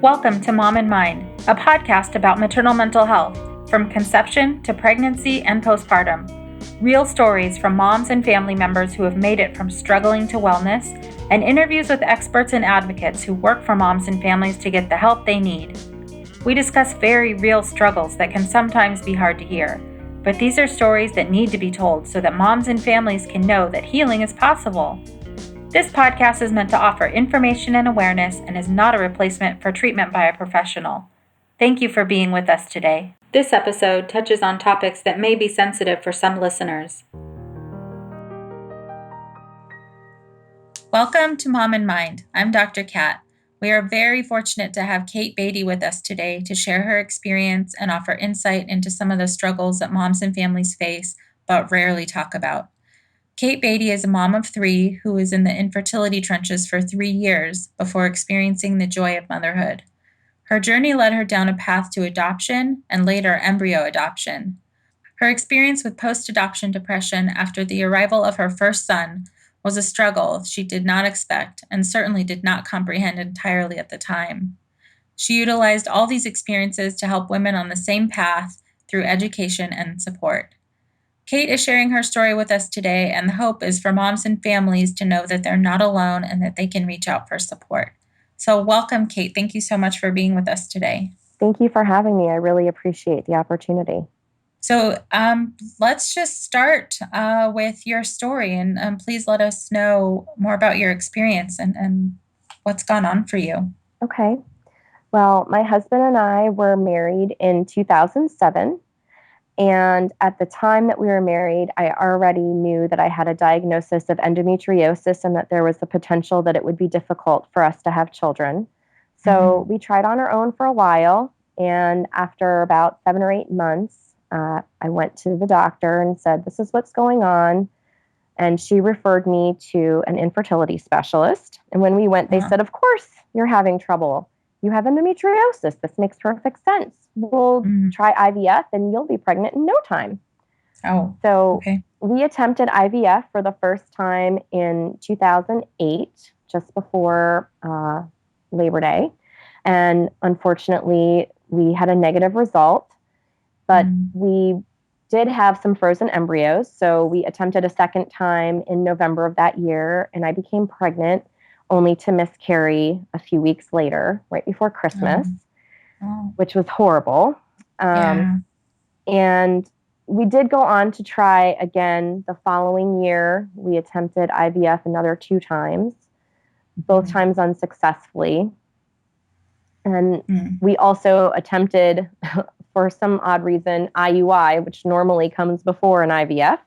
Welcome to Mom and Mind, a podcast about maternal mental health, from conception to pregnancy and postpartum. Real stories from moms and family members who have made it from struggling to wellness, and interviews with experts and advocates who work for moms and families to get the help they need. We discuss very real struggles that can sometimes be hard to hear, but these are stories that need to be told so that moms and families can know that healing is possible. This podcast is meant to offer information and awareness and is not a replacement for treatment by a professional. Thank you for being with us today. This episode touches on topics that may be sensitive for some listeners. Welcome to Mom and Mind. I'm Dr. Kat. We are very fortunate to have Kate Badey with us today to share her experience and offer insight into some of the struggles that moms and families face but rarely talk about. Kate Badey is a mom of 3 who was in the infertility trenches for 3 years before experiencing the joy of motherhood. Her journey led her down a path to adoption and later embryo adoption. Her experience with postadoption depression after the arrival of her first son was a struggle she did not expect and certainly did not comprehend entirely at the time. She utilized all these experiences to help women on the same path through education and support. Kate is sharing her story with us today, and the hope is for moms and families to know that they're not alone and that they can reach out for support. So welcome, Kate. Thank you so much for being with us today. Thank you for having me. I really appreciate the opportunity. So let's just start with your story, and please let us know more about your experience and what's gone on for you. Okay. Well, my husband and I were married in 2007. And at the time that we were married, I already knew that I had a diagnosis of endometriosis and that there was the potential that it would be difficult for us to have children. So we tried on our own for a while. And after about 7 or 8 months, I went to the doctor and said, "This is what's going on." And she referred me to an infertility specialist. And when we went, they said, "Of course, you're having trouble. You have endometriosis. This makes perfect sense. We'll try IVF and you'll be pregnant in no time." We attempted IVF for the first time in 2008, just before Labor Day. And unfortunately, we had a negative result, but we did have some frozen embryos. So we attempted a second time in November of that year, and I became pregnant only to miscarry a few weeks later, right before Christmas, which was horrible. And we did go on to try again the following year. We attempted IVF another 2 times, both times unsuccessfully. And we also attempted, for some odd reason, IUI, which normally comes before an IVF.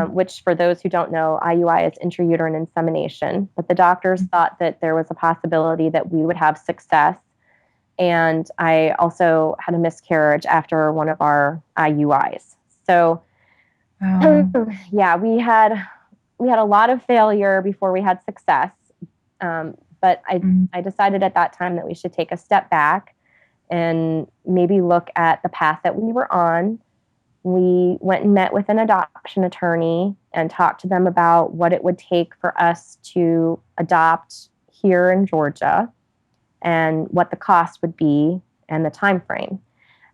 Which, for those who don't know, IUI is intrauterine insemination. But the doctors thought that there was a possibility that we would have success. And I also had a miscarriage after one of our IUIs. So, we had a lot of failure before we had success. But I decided at that time that we should take a step back and maybe look at the path that we were on. We went and met with an adoption attorney and talked to them about what it would take for us to adopt here in Georgia and what the cost would be and the time frame.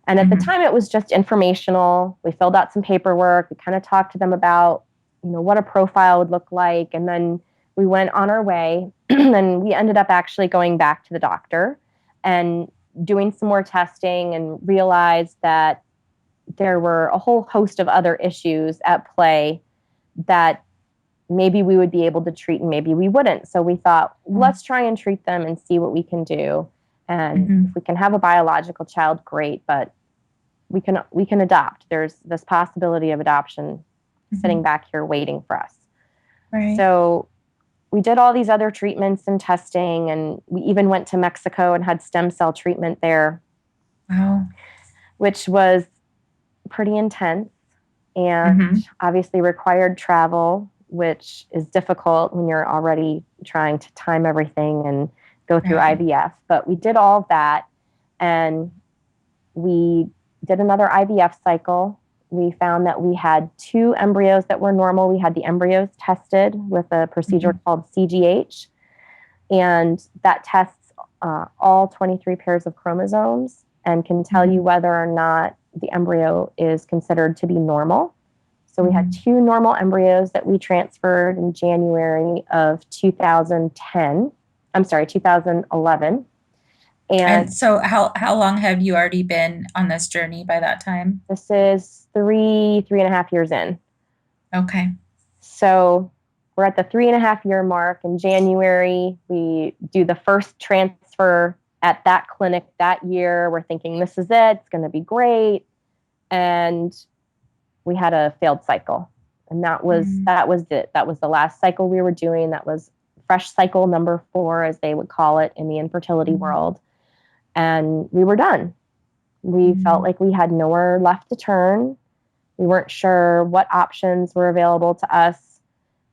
And at the time, it was just informational. We filled out some paperwork. We kind of talked to them about, what a profile would look like. And then we went on our way. And we ended up actually going back to the doctor and doing some more testing and realized that there were a whole host of other issues at play that maybe we would be able to treat and maybe we wouldn't. So we thought, let's try and treat them and see what we can do. And if we can have a biological child, great, but we can adopt. There's this possibility of adoption sitting back here waiting for us. Right. So we did all these other treatments and testing, and we even went to Mexico and had stem cell treatment there. Wow. Which was pretty intense and obviously required travel, which is difficult when you're already trying to time everything and go through IVF. But we did all of that, and we did another IVF cycle. We found that we had 2 embryos that were normal. We had the embryos tested with a procedure called CGH, and that tests all 23 pairs of chromosomes and can tell you whether or not the embryo is considered to be normal. So we had 2 normal embryos that we transferred in January of 2010. I'm sorry, 2011. And And so how long have you already been on this journey by that time? this is 3.5 years in. Okay. So we're at the 3.5 year mark in January. We do the first transfer at that clinic that year. We're thinking, this is it. It's going to be great. And we had a failed cycle. And that was it. That was the last cycle we were doing. That was fresh cycle number 4, as they would call it in the infertility world. And we were done. We felt like we had nowhere left to turn. We weren't sure what options were available to us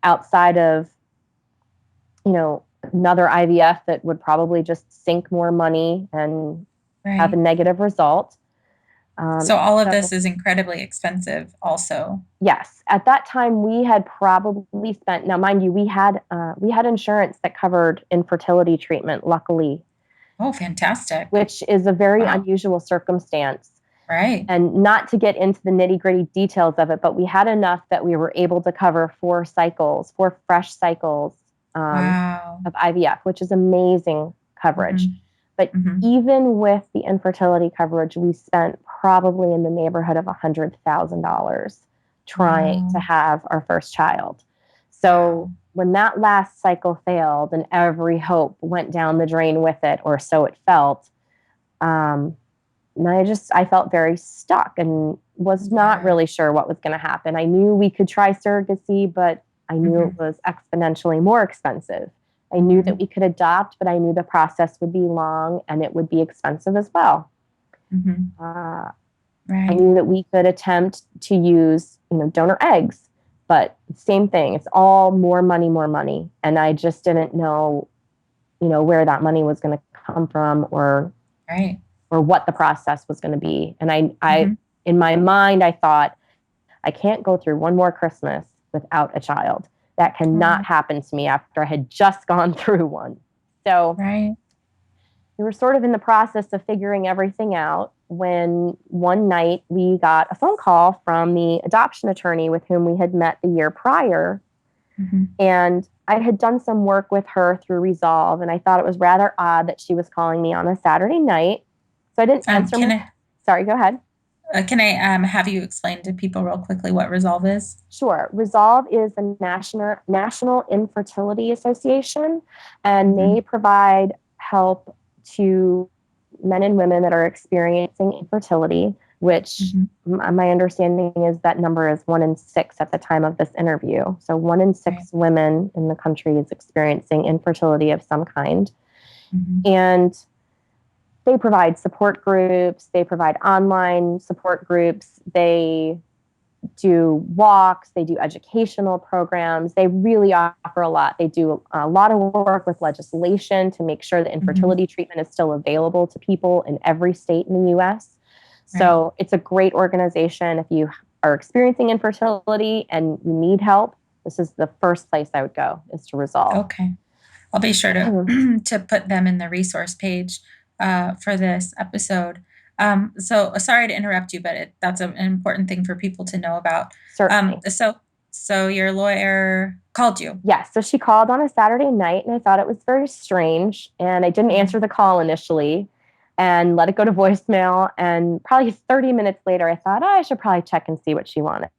outside of, another IVF that would probably just sink more money and have a negative result. So all of this is incredibly expensive also. Yes. At that time, we had probably spent, now mind you, we had insurance that covered infertility treatment, luckily. Oh, fantastic. Which is a very unusual circumstance. Right. And not to get into the nitty-gritty details of it, but we had enough that we were able to cover 4 fresh cycles of IVF, which is amazing coverage. But even with the infertility coverage, we spent probably in the neighborhood of $100,000 trying to have our first child. So when that last cycle failed and every hope went down the drain with it, or so it felt, and I felt very stuck and was not really sure what was going to happen. I knew we could try surrogacy, but I knew it was exponentially more expensive. I knew that we could adopt, but I knew the process would be long and it would be expensive as well. I knew that we could attempt to use, donor eggs, but same thing. It's all more money. And I just didn't know, where that money was going to come from or what the process was going to be. And I in my mind, I thought, I can't go through one more Christmas without a child. That cannot happen to me after I had just gone through one. So we were sort of in the process of figuring everything out when one night we got a phone call from the adoption attorney with whom we had met the year prior. And I had done some work with her through Resolve, and I thought it was rather odd that she was calling me on a Saturday night. So I didn't answer. Sorry, go ahead. Can I have you explain to people real quickly what Resolve is? Sure. Resolve is the National Infertility Association, and they provide help to men and women that are experiencing infertility, which my understanding is that number is 1 in 6 at the time of this interview. So 1 in 6 women in the country is experiencing infertility of some kind. And they provide support groups. They provide online support groups. They do walks. They do educational programs. They really offer a lot. They do a lot of work with legislation to make sure that infertility treatment is still available to people in every state in the U.S. So it's a great organization. If you are experiencing infertility and you need help, this is the first place I would go, is to Resolve. Okay. I'll be sure to to put them in the resource page for this episode. So sorry to interrupt you, but that's an important thing for people to know about. Certainly. So your lawyer called you? Yes. So she called on a Saturday night, and I thought it was very strange. And I didn't answer the call initially and let it go to voicemail. And probably 30 minutes later, I thought, I should probably check and see what she wanted.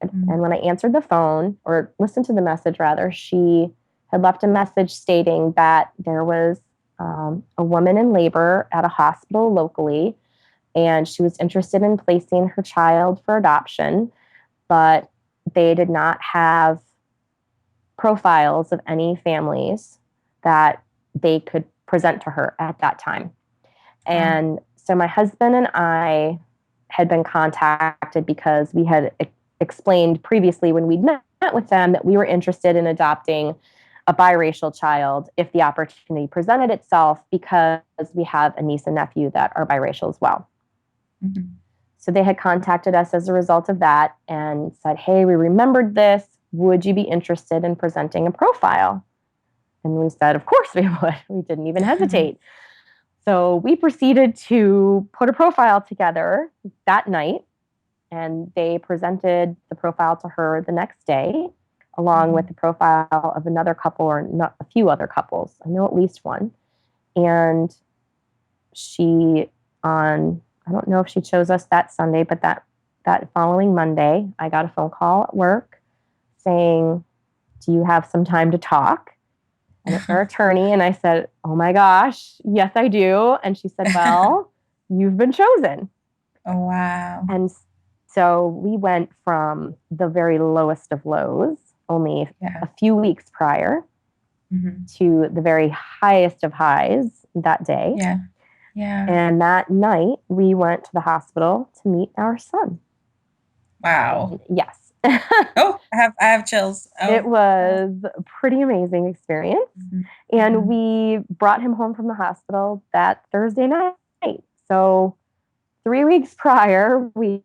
And when I answered the phone, or listened to the message rather, she had left a message stating that there was a woman in labor at a hospital locally, and she was interested in placing her child for adoption, but they did not have profiles of any families that they could present to her at that time. And so my husband and I had been contacted because we had explained previously when we'd met with them that we were interested in adopting a biracial child if the opportunity presented itself, because we have a niece and nephew that are biracial as well. So they had contacted us as a result of that and said, hey, we remembered this. Would you be interested in presenting a profile? And we said, of course we would. We didn't even hesitate. So we proceeded to put a profile together that night, and they presented the profile to her the next day, along with the profile of another couple, or not a few other couples. I know at least one. And she, I don't know if she chose us that Sunday, but that following Monday, I got a phone call at work saying, "Do you have some time to talk?" And it's our attorney. And I said, "Oh my gosh, yes, I do." And she said, "Well, you've been chosen." Oh, wow. And so we went from the very lowest of lows, only Yeah. a few weeks prior, to the very highest of highs that day. Yeah. Yeah. And that night, we went to the hospital to meet our son. Wow. And yes. Oh, I have chills. It Oh. was a pretty amazing experience. And we brought him home from the hospital that Thursday night. So 3 weeks prior, we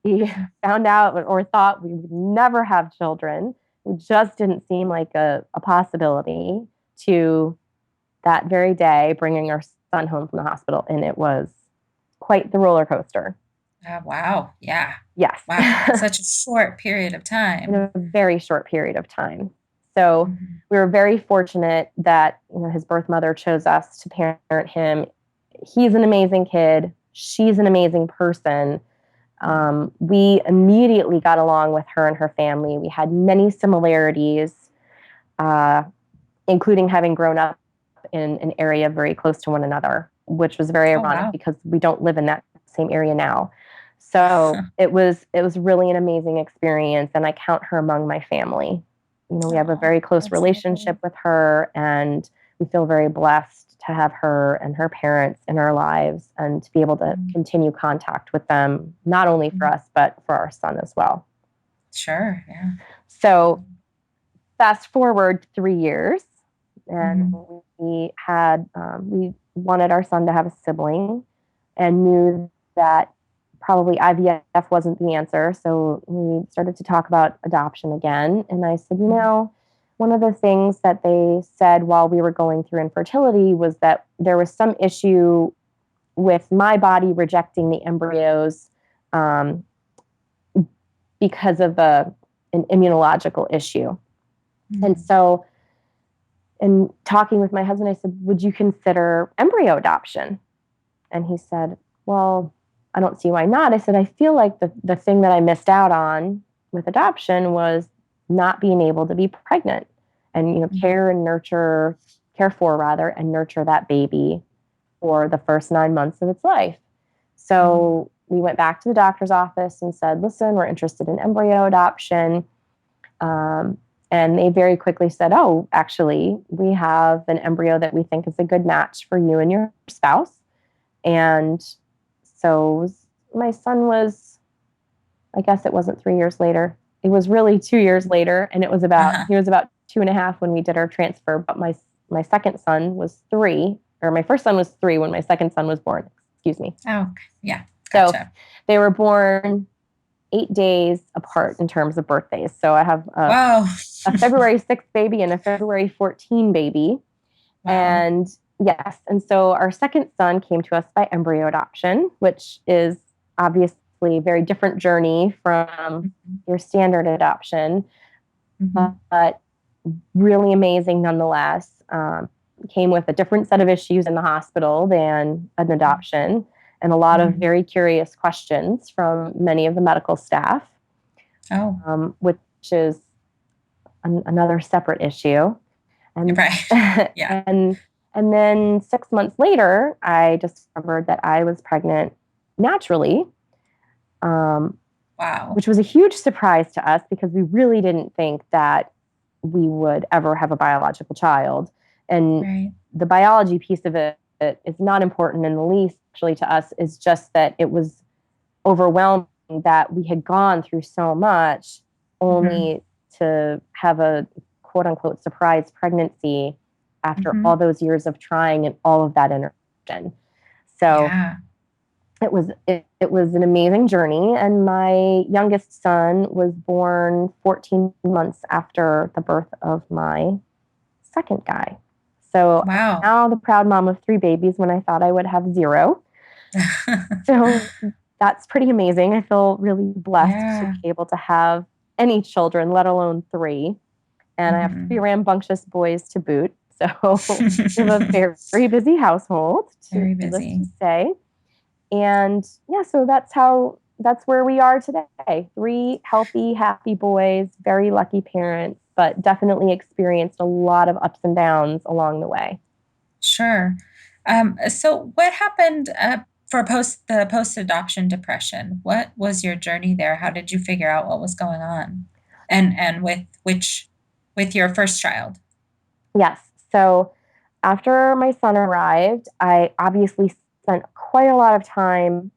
found out or thought we would never have children. It just didn't seem like a possibility, to that very day bringing our son home from the hospital. And it was quite the roller coaster. Wow. Yeah. Yes. Wow. In such a short period of In time. a very short period of time. So we were very fortunate that his birth mother chose us to parent him. He's an amazing kid. She's an amazing person. We immediately got along with her and her family. We had many similarities, including having grown up in an area very close to one another, which was very Oh, ironic wow. because we don't live in that same area now. So it was really an amazing experience, and I count her among my family. We have a very close relationship with her, and we feel very blessed to have her and her parents in our lives and to be able to continue contact with them, not only for us, but for our son as well. Sure. Yeah. So fast forward 3 years, and we wanted our son to have a sibling, and knew that probably IVF wasn't the answer. So we started to talk about adoption again. And I said, one of the things that they said while we were going through infertility was that there was some issue with my body rejecting the embryos, because of an immunological issue. And so, in talking with my husband, I said, "Would you consider embryo adoption?" And he said, "Well, I don't see why not." I said, "I feel like the thing that I missed out on with adoption was not being able to be pregnant and, care for rather, and nurture that baby for the first 9 months of its life." So we went back to the doctor's office and said, "Listen, we're interested in embryo adoption." And they very quickly said, "Oh, actually, we have an embryo that we think is a good match for you and your spouse." And so my son was, I guess it wasn't 3 years later. It was really 2 years later. And he was about 2.5 when we did our transfer. But my second son was 3, or my first son was 3 when my second son was born. Excuse me. Oh, yeah. Gotcha. So they were born 8 days apart in terms of birthdays. So I have a February 6th baby and a February 14 baby. Wow. And yes. And so our second son came to us by embryo adoption, which is obviously a very different journey from your standard adoption, but really amazing nonetheless. Came with a different set of issues in the hospital than an adoption, and a lot of very curious questions from many of the medical staff, which is another separate issue. And, right. Yeah. And then 6 months later, I discovered that I was pregnant naturally. Wow. Which was a huge surprise to us because we really didn't think that we would ever have a biological child. And the biology piece of it is not important in the least, actually, to us. Is just that it was overwhelming that we had gone through so much only to have a quote unquote surprise pregnancy after all those years of trying and all of that intervention. So it was an amazing journey. And my youngest son was born 14 months after the birth of my second guy. So Wow. now the proud mom of 3 babies when I thought I would have 0. So that's pretty amazing. I feel really blessed to Yeah. be able to have any children, let alone 3. And I have 3 Mhm. rambunctious boys to boot. So we have a very, very busy household, Very needless to busy. say. And yeah, so that's where we are today. 3 healthy, happy boys, very lucky parents, but definitely experienced a lot of ups and downs along the way. Sure. So what happened for the post-adoption depression? What was your journey there? How did you figure out what was going on? And with your first child? Yes. So after my son arrived, I obviously spent quite a lot of time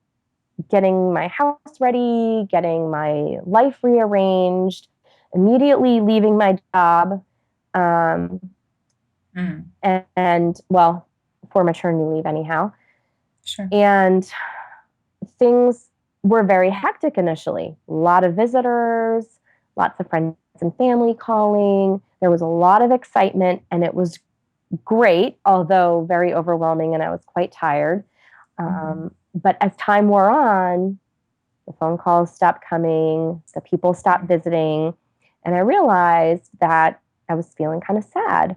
getting my house ready, getting my life rearranged, immediately leaving my job. Um, Mm, well, for maternity leave, anyhow. sure. And things were very hectic initially. A lot of visitors, lots of friends and family calling. There was a lot of excitement, and it was great, although very overwhelming, and I was quite tired. Hmm. But as time wore on, the phone calls stopped coming, the people stopped visiting, and I realized that I was feeling kind of sad.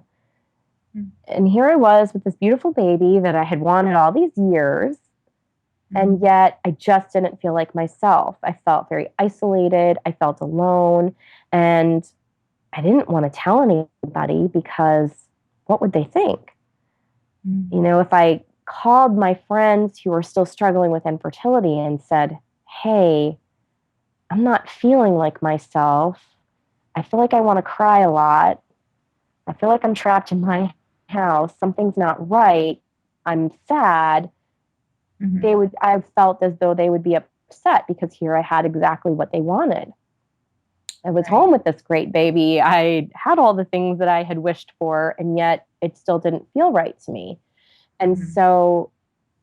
And here I was with this beautiful baby that I had wanted all these years, and Mm, yet I just didn't feel like myself. I felt very isolated, I felt alone, and I didn't want to tell anybody because what would they think? mm, If I called my friends who were still struggling with infertility and said, "Hey, I'm not feeling like myself. I feel like I want to cry a lot. I feel like I'm trapped in my house. Something's not right. I'm sad." mhm. I felt as though they would be upset because here I had exactly what they wanted. I was Right. home with this great baby. I had all the things that I had wished for, and yet it still didn't feel right to me. And Mhm, so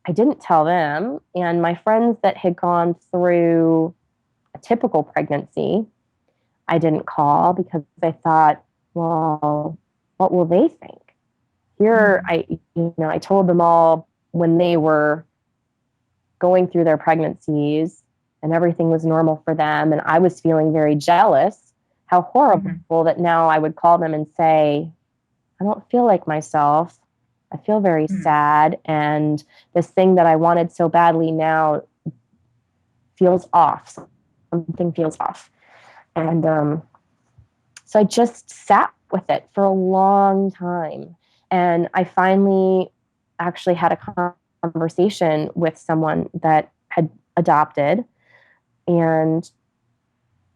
I didn't tell them. And my friends that had gone through a typical pregnancy, I didn't call because I thought, well, what will they think? Here, mm, I told them all when they were going through their pregnancies and everything was normal for them. And I was feeling very jealous. How horrible mhm, that now I would call them and say, I don't feel like myself. I feel very mm. sad. And this thing that I wanted so badly now feels off. Something feels off. And so I just sat with it for a long time. And I finally actually had a conversation with someone that had adopted. And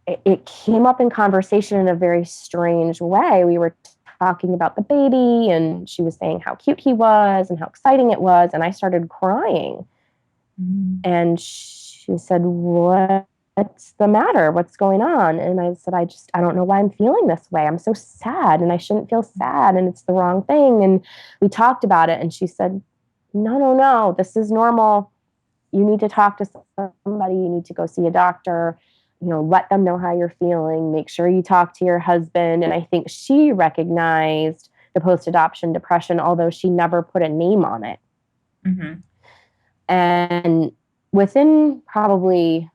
it came up in conversation in a very strange way. We were talking about the baby, and she was saying how cute he was and how exciting it was. And I started crying. Mm, And she said, What's the matter? What's going on? And I said, I don't know why I'm feeling this way. I'm so sad, and I shouldn't feel sad, and it's the wrong thing. And we talked about it, and she said, No, no, no, this is normal. You need to talk to somebody. You need to go see a doctor. Let them know how you're feeling. Make sure you talk to your husband. And I think she recognized the post adoption depression, although she never put a name on it. mhm. And within probably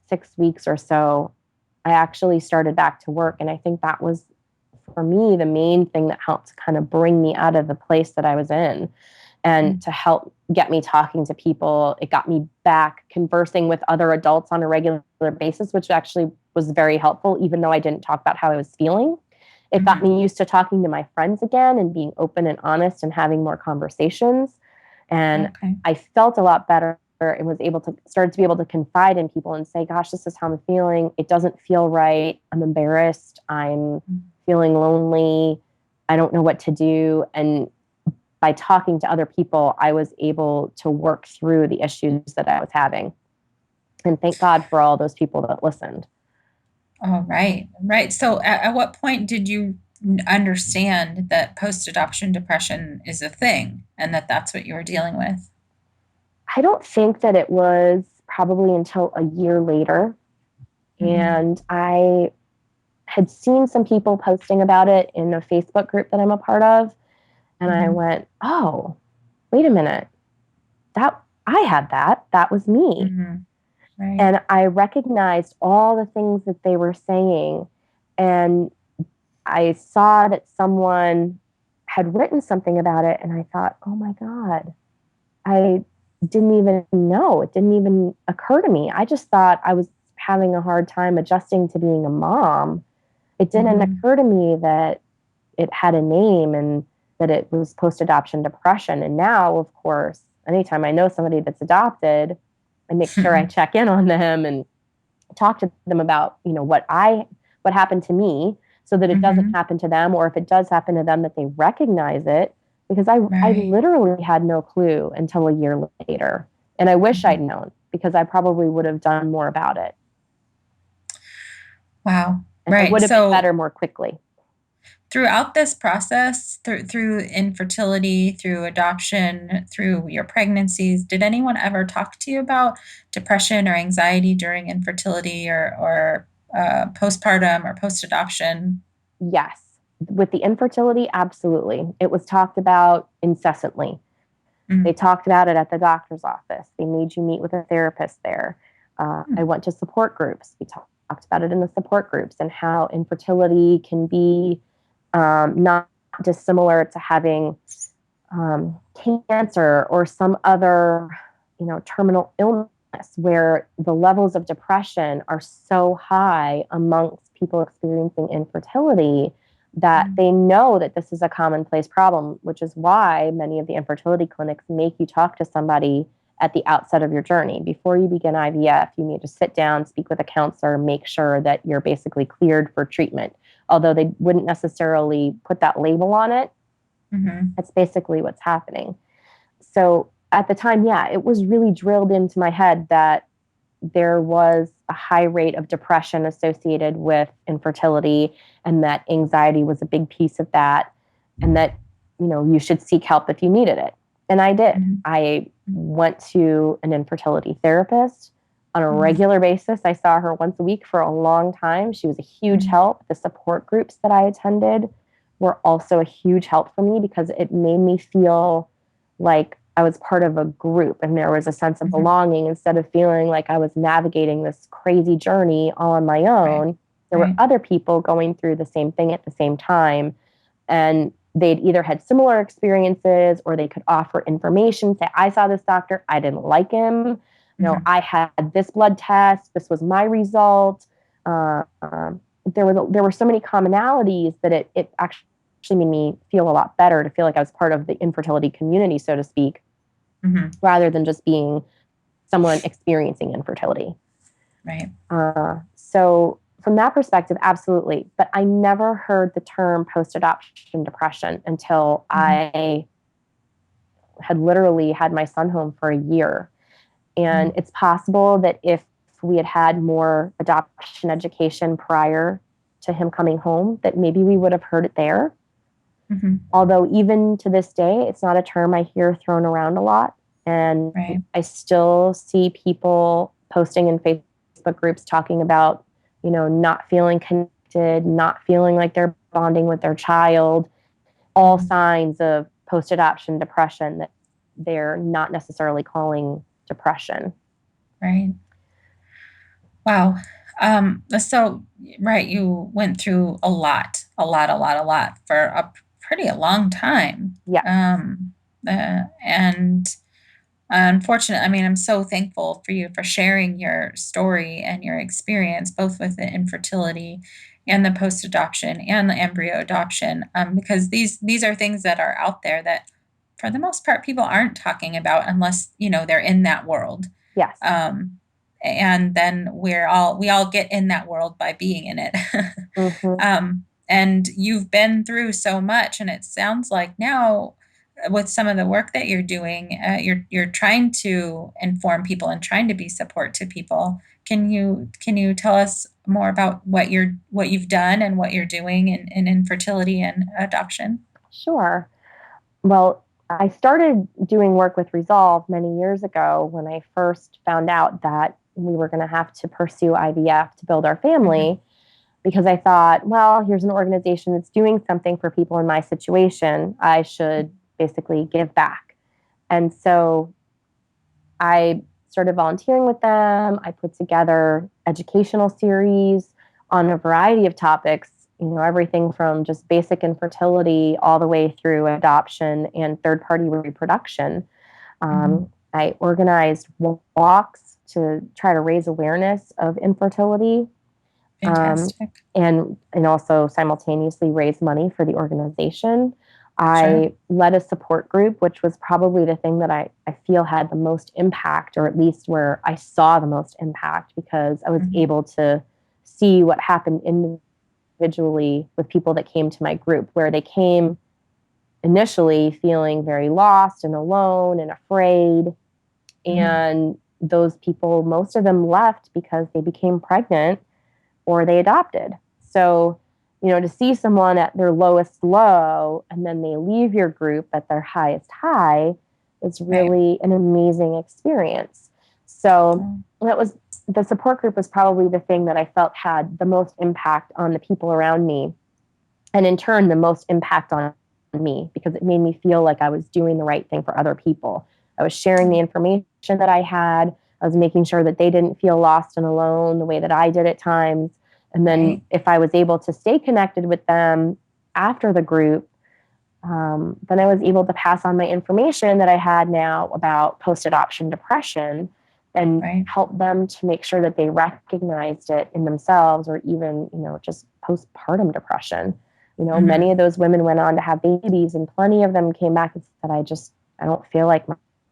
6 weeks or so, I actually started back to work. And I think that was, for me, the main thing that helped kind of bring me out of the place that I was in and Mm, to help get me talking to people. It got me back conversing with other adults on a regular basis, which actually was very helpful, even though I didn't talk about how I was feeling. It got mhm. me used to talking to my friends again and being open and honest and having more conversations. And Okay. I felt a lot better and was able to start to be able to confide in people and say, gosh, this is how I'm feeling. It doesn't feel right. I'm embarrassed. I'm Mm. feeling lonely. I don't know what to do. And by talking to other people, I was able to work through the issues that I was having. And thank God for all those people that listened. All right. Right. So at what point did you understand that post-adoption depression is a thing and that that's what you were dealing with? I don't think that it was probably until a year later. Mm-hmm. And I had seen some people posting about it in a Facebook group that I'm a part of. And I Mhm. went, oh, wait a minute. That I had that. That was me. Mhm. Right. And I recognized all the things that they were saying. And I saw that someone had written something about it. And I thought, oh my God, I didn't even know. It didn't even occur to me. I just thought I was having a hard time adjusting to being a mom. It didn't Mhm. occur to me that it had a name and that it was post adoption depression. And now, of course, anytime I know somebody that's adopted, I make sure I check in on them and talk to them about, what happened to me so that it doesn't Mhm. happen to them, or if it does happen to them, that they recognize it. Because I Right. literally had no clue until a year later. And I wish Mhm. I'd known because I probably would have done more about it. Wow. And it Right. would have been So better more quickly. throughout this process, through infertility, through adoption, through your pregnancies, did anyone ever talk to you about depression or anxiety during infertility or postpartum or post adoption? Yes. With the infertility, absolutely. It was talked about incessantly. They Mm. talked about it at the doctor's office. They made you meet with a therapist there. I Mm. went to support groups. We talked about it in the support groups and how infertility can be not dissimilar to having cancer or some other, terminal illness where the levels of depression are so high amongst people experiencing infertility that Mm. they know that this is a commonplace problem, which is why many of the infertility clinics make you talk to somebody at the outset of your journey. Before you begin IVF, you need to sit down, speak with a counselor, make sure that you're basically cleared for treatment. Although they wouldn't necessarily put that label on it, Mhm. that's basically what's happening. So at the time, yeah, it was really drilled into my head that there was a high rate of depression associated with infertility and that anxiety was a big piece of that and that you should seek help if you needed it. And I did. Mhm. I went to an infertility therapist on a Mhm. regular basis. I saw her once a week for a long time. She was a huge Mhm. help. The support groups that I attended were also a huge help for me because it made me feel like I was part of a group and there was a sense of Mhm. belonging instead of feeling like I was navigating this crazy journey all on my Right. own. There were Right. other people going through the same thing at the same time. And they'd either had similar experiences or they could offer information, say, I saw this doctor, I didn't like him. Mhm. I had this blood test, this was my result. There were so many commonalities that it actually made me feel a lot better to feel like I was part of the infertility community, so to speak, Mhm. rather than just being someone experiencing infertility. Right. So, from that perspective, absolutely. But I never heard the term post adoption depression until Mhm. I had literally had my son home for a year. And Mhm. it's possible that if we had had more adoption education prior to him coming home, that maybe we would have heard it there. Mhm. Although, even to this day, it's not a term I hear thrown around a lot. And Right. I still see people posting in Facebook groups talking about, not feeling connected, not feeling like they're bonding with their child, all Mhm. signs of post adoption depression that they're not necessarily calling depression. Right. Wow. So, right, you went through a lot for a pretty a long time. Yes. And unfortunately, I mean, I'm so thankful for you for sharing your story and your experience, both with the infertility and the post adoption and the embryo adoption, because these are things that are out there that, for the most part, people aren't talking about unless they're in that world. Yes. Um, and then we all get in that world by being in it. Mm-hmm. And you've been through so much, and it sounds like now with some of the work that you're doing, you're trying to inform people and trying to be support to people. Can you tell us more about what you've done and what you're doing in infertility and adoption? Sure. Well, I started doing work with Resolve many years ago when I first found out that we were going to have to pursue IVF to build our Hmm. family. because I thought, well, here's an organization that's doing something for people in my situation. I should basically give back. And so I started volunteering with them. I put together educational series on a variety of topics, everything from just basic infertility all the way through adoption and third party reproduction. I organized walks to try to raise awareness of infertility, Fantastic. and also simultaneously raise money for the organization. Sure. I led a support group, which was probably the thing that I feel had the most impact, or at least where I saw the most impact, because I was able to see what happened individually with people that came to my group, where they came initially feeling very lost and alone and afraid. And those people, most of them left because they became pregnant or they adopted. So, to see someone at their lowest low and then they leave your group at their highest high is Right. really an amazing experience. So, that was the support group was probably the thing that I felt had the most impact on the people around me, and in turn, the most impact on me, because it made me feel like I was doing the right thing for other people. I was sharing the information that I had. I was making sure that they didn't feel lost and alone the way that I did at times. And then if I was able to stay connected with them after the group, then I was able to pass on my information that I had now about post-adoption depression and help them to make sure that they recognized it in themselves, or even, just postpartum depression. Many of those women went on to have babies, and plenty of them came back and said, I don't feel like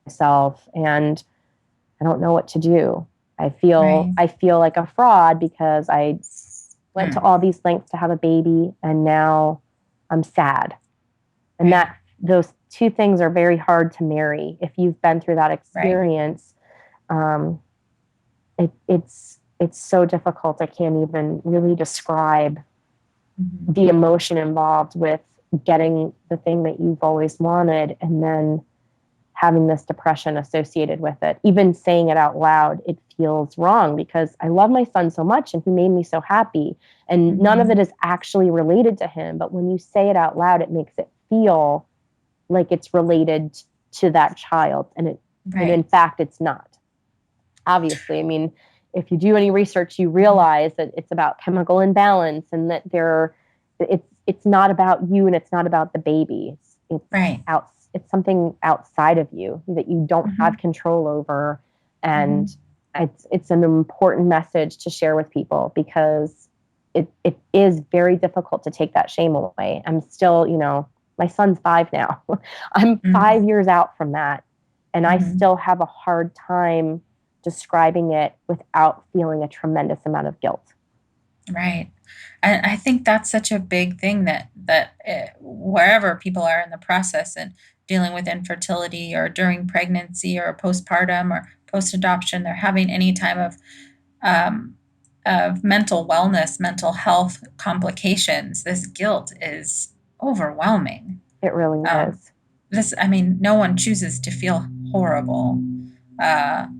myself, and I don't know what to do. I feel like a fraud because I went to all these lengths to have a baby, and now I'm sad. And that those two things are very hard to marry. If you've been through that experience, it's so difficult. I can't even really describe the emotion involved with getting the thing that you've always wanted and then having this depression associated with it. Even saying it out loud, it feels wrong, because I love my son so much and he made me so happy. And none of it is actually related to him. But when you say it out loud, it makes it feel like it's related to that child. And in fact, it's not. Obviously, I mean, if you do any research, you realize that it's about chemical imbalance, and that it's not about you, and it's not about the baby. It's something outside of you that you don't have control over. And it's an important message to share with people, because it is very difficult to take that shame away. I'm still, my son's 5 now. I'm 5 years out from that. And I still have a hard time describing it without feeling a tremendous amount of guilt. Right. And I think that's such a big thing that wherever people are in the process and dealing with infertility or during pregnancy or postpartum or post-adoption, they're having any time um, of mental wellness, mental health complications. This guilt is overwhelming. It really is. I mean, no one chooses to feel horrible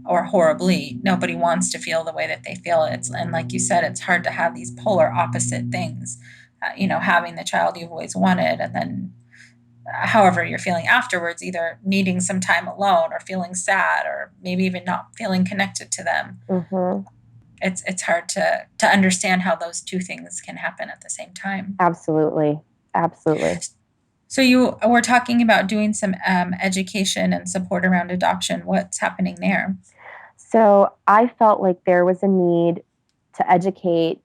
or horribly. Nobody wants to feel the way that they feel. And like you said, it's hard to have these polar opposite things. Having the child you've always wanted, and then however you're feeling afterwards, either needing some time alone or feeling sad or maybe even not feeling connected to them. It's hard to understand how those two things can happen at the same time. Absolutely. So you were talking about doing some education and support around adoption. What's happening there? So I felt like there was a need to educate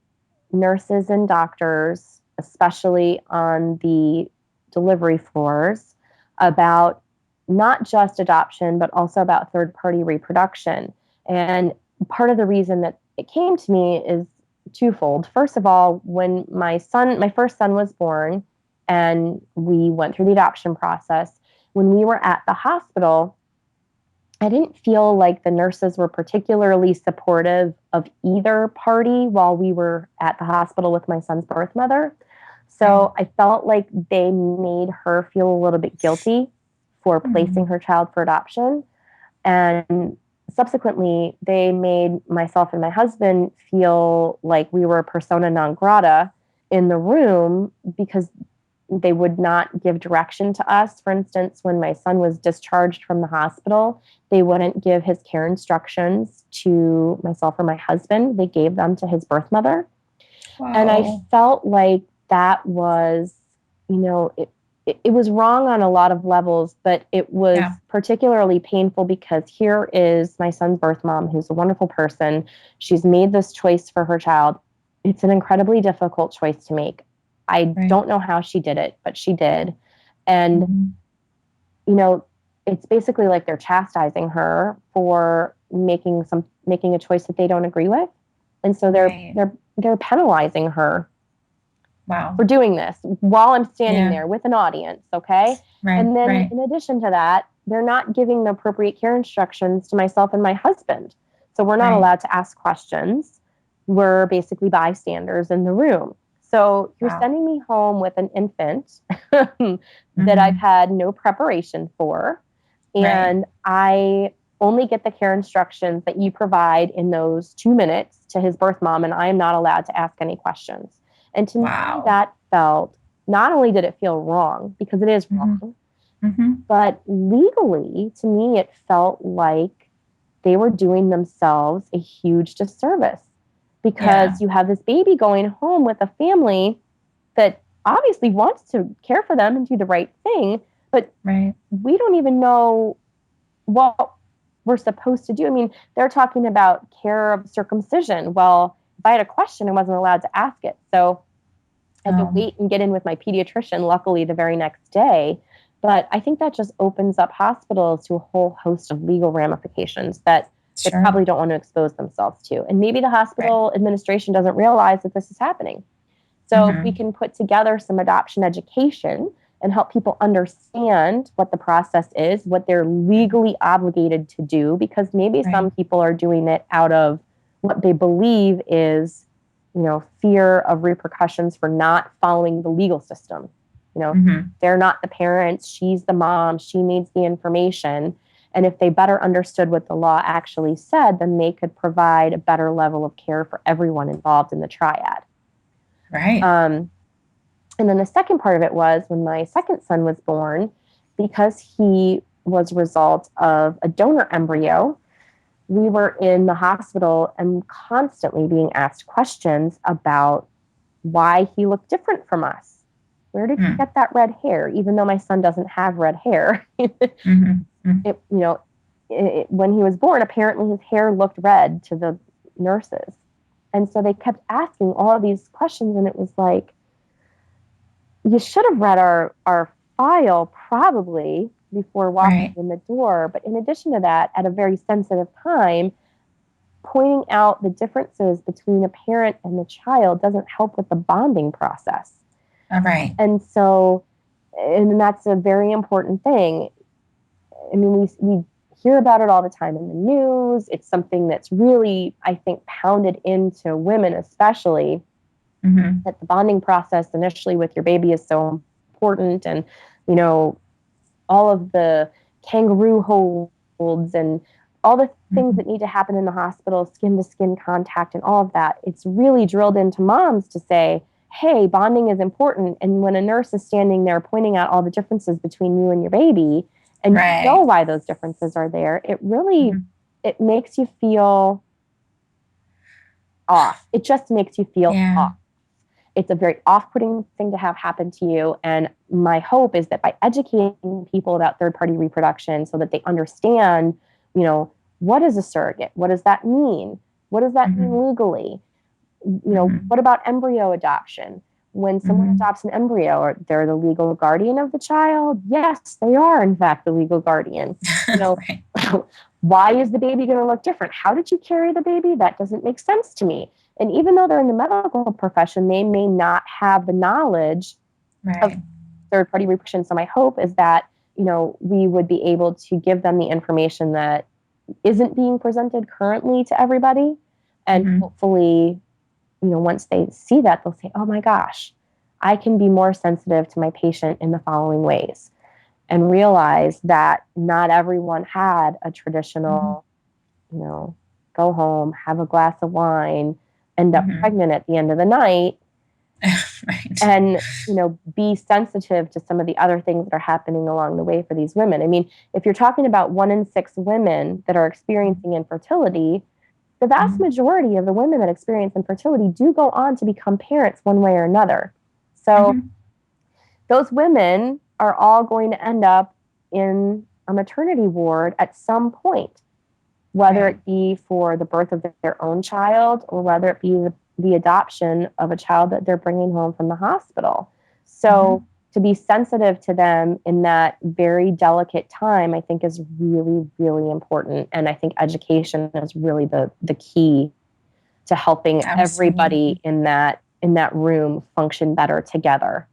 nurses and doctors, especially on the delivery floors, about not just adoption, but also about third party reproduction. And part of the reason that it came to me is twofold. First of all, when my first son was born, and we went through the adoption process, when we were at the hospital, I didn't feel like the nurses were particularly supportive of either party while we were at the hospital with my son's birth mother. So I felt like they made her feel a little bit guilty for placing her child for adoption. And subsequently, they made myself and my husband feel like we were persona non grata in the room because they would not give direction to us. For instance, when my son was discharged from the hospital, they wouldn't give his care instructions to myself or my husband. They gave them to his birth mother. And I Wow. felt like that was, it was wrong on a lot of levels, but it was Yeah. particularly painful because here is my son's birth mom, who's a wonderful person. She's made this choice for her child. It's an incredibly difficult choice to make. I Right. don't know how she did it, but she did. And, Mhm. you know, it's basically like they're chastising her for making a choice that they don't agree with. And so Right. they're penalizing her Wow. for doing this while I'm standing Yeah. there with an audience, okay? Right. And then Right. in addition to that, they're not giving the appropriate care instructions to myself and my husband. So we're not Right. allowed to ask questions. We're basically bystanders in the room. So you're Wow. sending me home with an infant that I've Mhm. had no preparation for. Right. And I only get the care instructions that you provide in those 2 minutes to his birth mom, and I am not allowed to ask any questions. And to me, Wow. that felt, not only did it feel wrong, because it is Mhm. wrong, Mhm. but legally, to me, it felt like they were doing themselves a huge disservice because Yeah. you have this baby going home with a family that obviously wants to care for them and do the right thing, but Right. we don't even know what we're supposed to do. I mean, they're talking about care of circumcision. Well, if I had a question, I wasn't allowed to ask it. So I had to Oh, wait and get in with my pediatrician, luckily, the very next day. But I think that just opens up hospitals to a whole host of legal ramifications that they sure. probably don't want to expose themselves to. And maybe the Right. hospital administration doesn't realize that this is happening. So if we Mhm. can put together some adoption education and help people understand what the process is, what they're legally obligated to do, because maybe Right. some people are doing it out of what they believe is, fear of repercussions for not following the legal system. You know, Mhm. they're not the parents, she's the mom, she needs the information. And if they better understood what the law actually said, then they could provide a better level of care for everyone involved in the triad. Right. Um, and then the second part of it was when my second son was born, because he was a result of a donor embryo, we were in the hospital and constantly being asked questions about why he looked different from us. Where did he Mm. get that red hair? Even though my son doesn't have red hair, Mhm. Mm. when he was born, apparently his hair looked red to the nurses. And so they kept asking all of these questions, and it was like, you should have read our file probably before walking Right. in the door. But in addition to that, at a very sensitive time, pointing out the differences between a parent and the child doesn't help with the bonding process. All right. And so, and that's a very important thing. I mean, we hear about it all the time in the news. It's something that's really, I think, pounded into women, especially, Mhm. that the bonding process initially with your baby is so important. And, you know, all of the kangaroo holds and all the things Mhm. that need to happen in the hospital, skin to skin contact, and all of that. It's really drilled into moms to say, hey, bonding is important. And when a nurse is standing there pointing out all the differences between you and your baby, and you know Right. why those differences are there, it really, Mhm. it makes you feel off. It just makes you feel Yeah. off. It's a very off-putting thing to have happen to you. And my hope is that by educating people about third-party reproduction so that they understand, you know, what is a surrogate? What does that mean? What does that Mhm. mean legally? Mhm. What about embryo adoption? When someone Mhm. adopts an embryo, are they're the legal guardian of the child? Yes, they are, in fact, the legal guardian. You know, Right. why is the baby going to look different? How did you carry the baby? That doesn't make sense to me. And even though they're in the medical profession, they may not have the knowledge of Right. third party reproduction. So my hope is that, we would be able to give them the information that isn't being presented currently to everybody. And Mhm. hopefully, once they see that, they'll say, oh my gosh, I can be more sensitive to my patient in the following ways, and realize that not everyone had a Mhm. traditional go home, have a glass of wine, end up Mm-hmm. pregnant at the end of the night, Right. and be sensitive to some of the other things that are happening along the way for these women. I mean, if you're talking about 1 in 6 women that are experiencing infertility, the vast Mm-hmm. majority of the women that experience infertility do go on to become parents one way or another. So Mm-hmm. those women are all going to end up in a maternity ward at some point, whether Right. it be for the birth of their own child or whether it be the adoption of a child that they're bringing home from the hospital. Mm-hmm. So to be sensitive to them in that very delicate time, I think is really, really important. And I think education is really the key to helping everybody Absolutely. in that room function better together.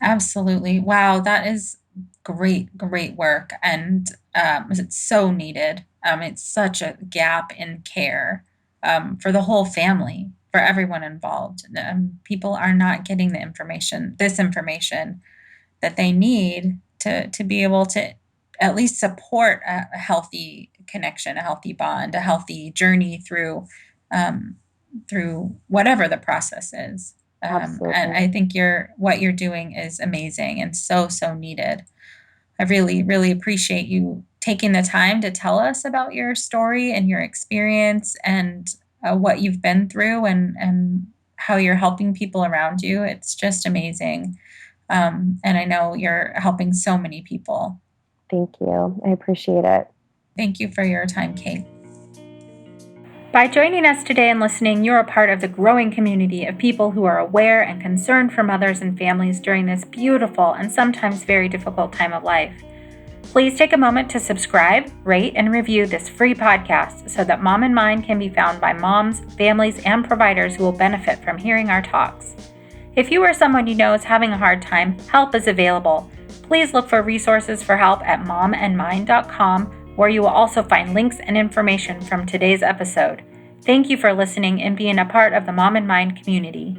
Absolutely. Wow, that is great, great work. And it's so needed. It's such a gap in care for the whole family, for everyone involved. People are not getting this information that they need to be able to at least support a healthy connection, a healthy bond, a healthy journey um, through whatever the process is. And Absolutely. I think what you're doing is amazing and so, so needed. I really, really appreciate you taking the time to tell us about your story and your experience and what you've been through and how you're helping people around you. It's just amazing. And I know you're helping so many people. Thank you. I appreciate it. Thank you for your time, Kate. By joining us today and listening, you're a part of the growing community of people who are aware and concerned for mothers and families during this beautiful and sometimes very difficult time of life. Please take a moment to subscribe, rate, and review this free podcast so that Mom and Mind can be found by moms, families, and providers who will benefit from hearing our talks. If you or someone you know is having a hard time, help is available. Please look for resources for help at momandmind.com, where you will also find links and information from today's episode. Thank you for listening and being a part of the Mom and Mind community.